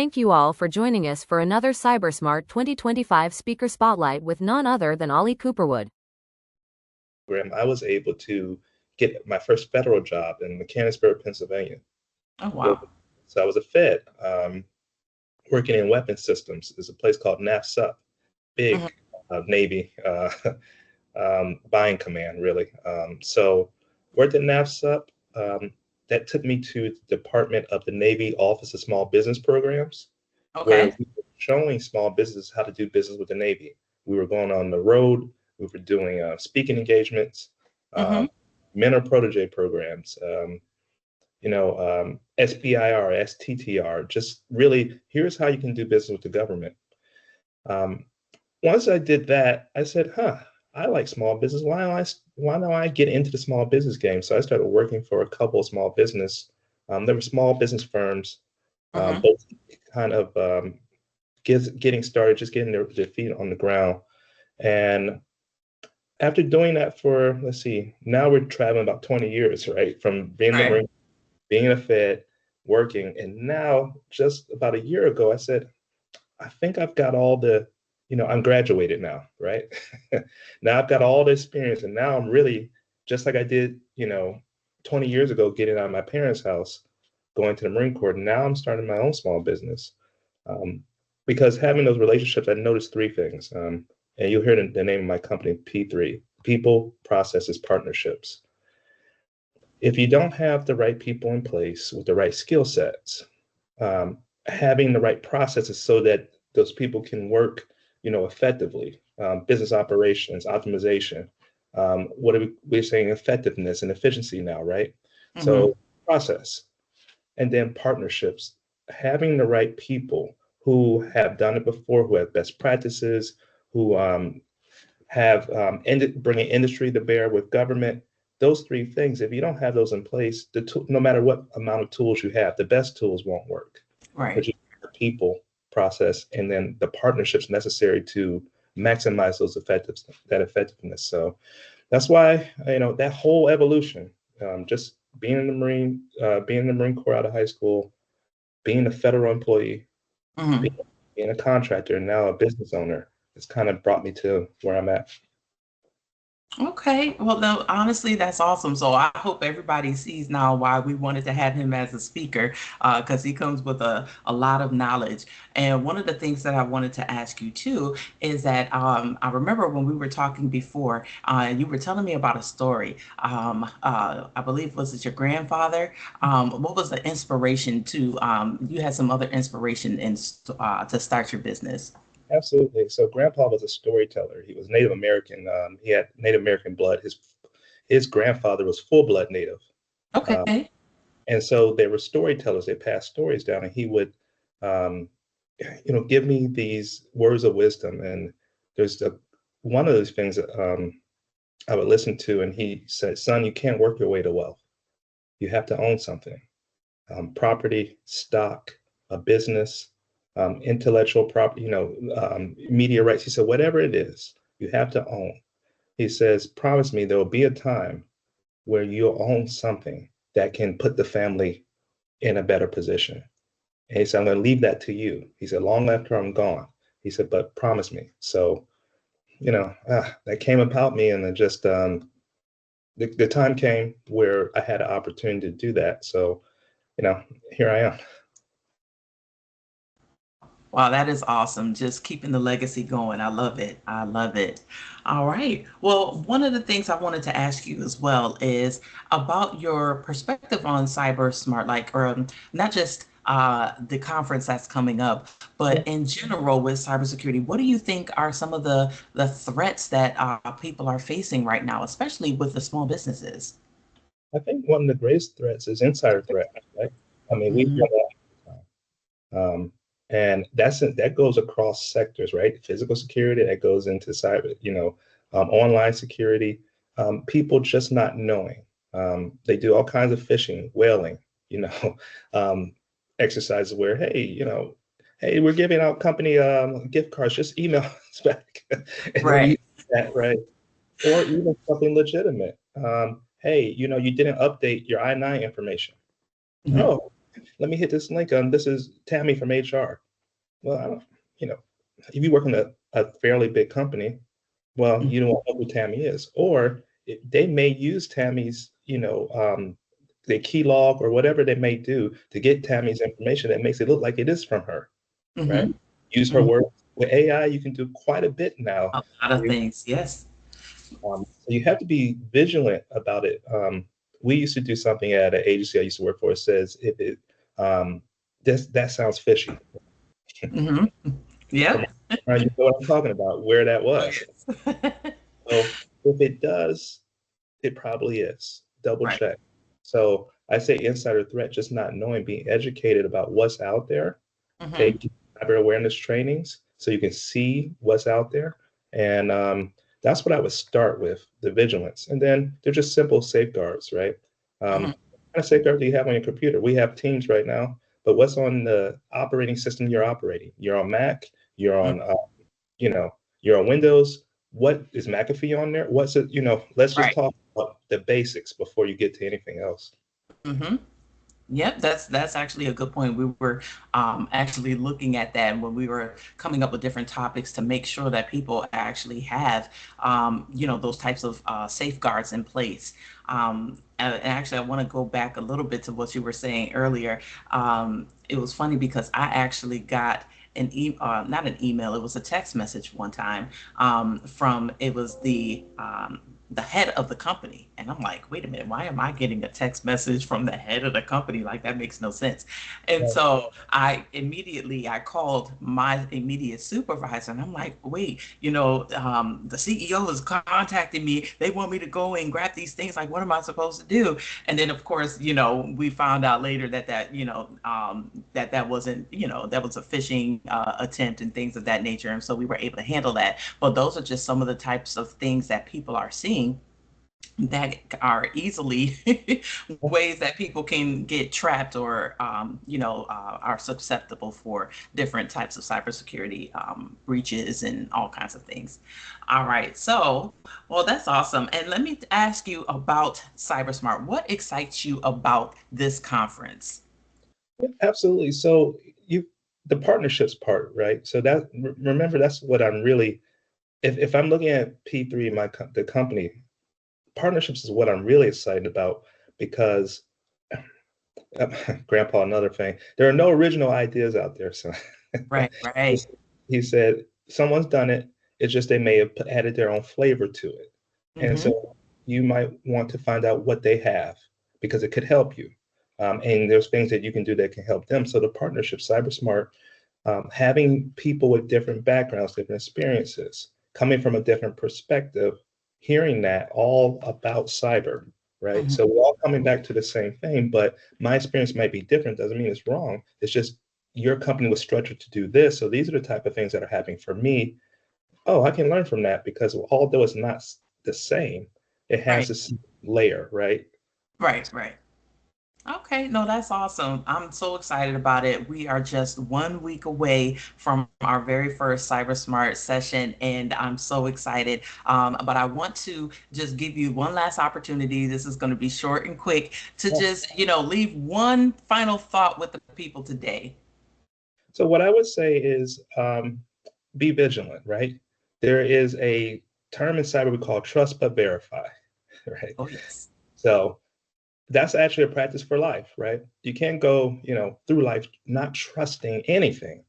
thank you all for joining us for another CyberSmart 2025 Speaker Spotlight with none other than Ollie Cooperwood. I was able to get my first federal job in Mechanicsburg, Pennsylvania. Oh, wow. So I was a Fed working in weapons systems. There's a place called NAFSUP, big Navy buying command, really. So worked at NAFSUP. That took me to the Department of the Navy Office of Small Business Programs, where Okay. we were showing small businesses how to do business with the Navy. We were going on the road. We were doing speaking engagements, Mm-hmm. mentor protege programs, SBIR, STTR, just really, here's how you can do business with the government. Once I did that, I said, I like small business. Why don't I get into the small business game? So I started working for a couple of small business. There were small business firms, Mm-hmm. both kind of getting started, just getting their feet on the ground. And after doing that for, let's see, now we're traveling about 20 years, right? From being in the Right. Marine, being a Fed, working. And now, just about a year ago, I said, I think I've got all the, I'm graduated now, right? Now I've got all the experience. And now I'm really, just like I did, 20 years ago, getting out of my parents' house, going to the Marine Corps. Now I'm starting my own small business. Because having those relationships, I noticed three things. And you'll hear the name of my company, P3, People, Processes, Partnerships. If you don't have the right people in place with the right skill sets, having the right processes so that those people can work, effectively, business operations, optimization, what are we're saying effectiveness and efficiency now, right? Mm-hmm. So process, and then partnerships, having the right people who have done it before, who have best practices, who have bringing industry to bear with government. Those three things, if you don't have those in place, no matter what amount of tools you have, the best tools won't work. But Right. you have the people, process, and then the partnerships necessary to maximize that effectiveness. So that's why, that whole evolution, just being in the Marine Corps out of high school, being a federal employee, Mm-hmm. being a contractor, and now a business owner, it's kind of brought me to where I'm at. Okay. Well, no, honestly, that's awesome. So I hope everybody sees now why we wanted to have him as a speaker, because he comes with a lot of knowledge. And one of the things that I wanted to ask you too is that I remember when we were talking before, you were telling me about a story. I believe, was it your grandfather? What was the inspiration to, you had some other inspiration to start your business? Absolutely. So Grandpa was a storyteller. He was Native American. He had Native American blood. His grandfather was full blood Native, uh, Okay. and so they were storytellers. They passed stories down, and he would, um, give me these words of wisdom. And there's one of those things that I would listen to, and he said, "Son, you can't work your way to wealth. You have to own something, property, stock, a business, intellectual property, media rights." He said, whatever it is, you have to own. He says, promise me there will be a time where you'll own something that can put the family in a better position. And he said, I'm going to leave that to you. He said, long after I'm gone. He said, but promise me. So, that came about me, and then just the time came where I had an opportunity to do that. So, here I am. Wow, that is awesome. Just keeping the legacy going. I love it. I love it. All right. Well, one of the things I wanted to ask you as well is about your perspective on Cyber Smart, like, or not just the conference that's coming up, but in general with cybersecurity. What do you think are some of the threats that people are facing right now, especially with the small businesses? I think one of the greatest threats is insider threat, right? I mean, we hear Mhm. that all the time. And that goes across sectors, right? Physical security, that goes into cyber, online security. People just not knowing. They do all kinds of phishing, whaling, you know, um, exercises where, hey, we're giving out company gift cards, just email us back. And then you Right. that, right? Or even something legitimate. Hey, you didn't update your I-9 information. Mhm. Oh. let me hit this link on, this is Tammy from HR. Well, I don't, you know, if you work in a fairly big company, well, you don't know who Tammy is. Or they may use Tammy's, the key log or whatever they may do to get Tammy's information that makes it look like it is from her, right? Mm-hmm. Use her words. With AI, you can do quite a bit now. A lot of things, yes. So you have to be vigilant about it. We used to do something at an agency I used to work for. It says, if it, that sounds fishy. Mm-hmm. Yeah. You know what I'm talking about, where that was. So if it does, it probably is. Double Right. check. So I say insider threat, just not knowing, being educated about what's out there. Take cyber awareness trainings so you can see what's out there. And that's what I would start with, the vigilance. And then they're just simple safeguards, right? What kind of safeguard do you have on your computer? We have Teams right now, but what's on the operating system you're operating? You're on Mac, you're on, you're on Windows. What is McAfee on there? What's it, let's just talk about the basics before you get to anything else. Yep, that's actually a good point. We were actually looking at that when we were coming up with different topics to make sure that people actually have, those types of safeguards in place. And actually, I want to go back a little bit to what you were saying earlier. It was funny because I actually got not an email, it was a text message one time it was the head of the company. And I'm like, wait a minute, why am I getting a text message from the head of the company? Like, that makes no sense. And so I called my immediate supervisor and I'm like, wait, the CEO is contacting me. They want me to go and grab these things. Like, what am I supposed to do? And then of course, we found out later that wasn't, that was a phishing attempt and things of that nature. And so we were able to handle that. But those are just some of the types of things that people are seeing that are easily ways that people can get trapped or, are susceptible for different types of cybersecurity breaches and all kinds of things. All right. So, well, that's awesome. And let me ask you about CyberSmart. What excites you about this conference? Yeah, absolutely. So the partnerships part, right? So remember, that's what I'm really, if I'm looking at P3, the company, partnerships is what I'm really excited about, because Grandpa, another thing, there are no original ideas out there. So Right. he said, someone's done it. It's just they may have added their own flavor to it. And so you might want to find out what they have, because it could help you. And there's things that you can do that can help them. So the partnership, CyberSmart, having people with different backgrounds, different experiences, coming from a different perspective, hearing that all about cyber, right? So we're all coming back to the same thing, but my experience might be different. Doesn't mean it's wrong. It's just your company was structured to do this. So these are the type of things that are happening for me. Oh, I can learn from that, because although it's not the same, it has this layer, right? Right. Okay, no, that's awesome. I'm so excited about it. We are just 1 week away from our very first CyberSmart session, and I'm so excited. But I want to just give you one last opportunity. This is going to be short and quick, to just, leave one final thought with the people today. So what I would say is, be vigilant, right? There is a term in cyber we call trust but verify, right? Oh, yes. So that's actually a practice for life, right? You can't go, through life not trusting anything,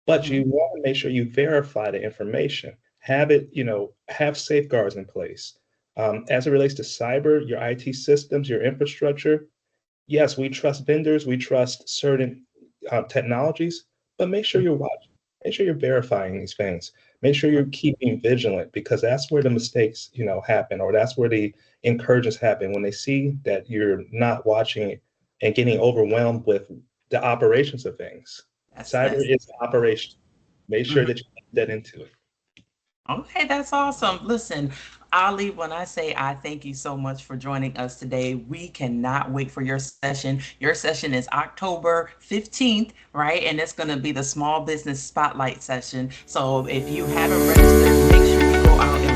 but you want to make sure you verify the information, have it, have safeguards in place. As it relates to cyber, your IT systems, your infrastructure, yes, we trust vendors, we trust certain technologies, but make sure you're watching, make sure you're verifying these things, make sure you're keeping vigilant, because that's where the mistakes, happen, or that's where the incursions happen, when they see that you're not watching and getting overwhelmed with the operations of things. Cyber is operation. Make sure that you put that into it. Okay, that's awesome. Listen, Ali, when I say I thank you so much for joining us today, we cannot wait for your session. Your session is October 15th, right? And it's going to be the Small Business Spotlight session. So if you haven't registered, make sure you go out and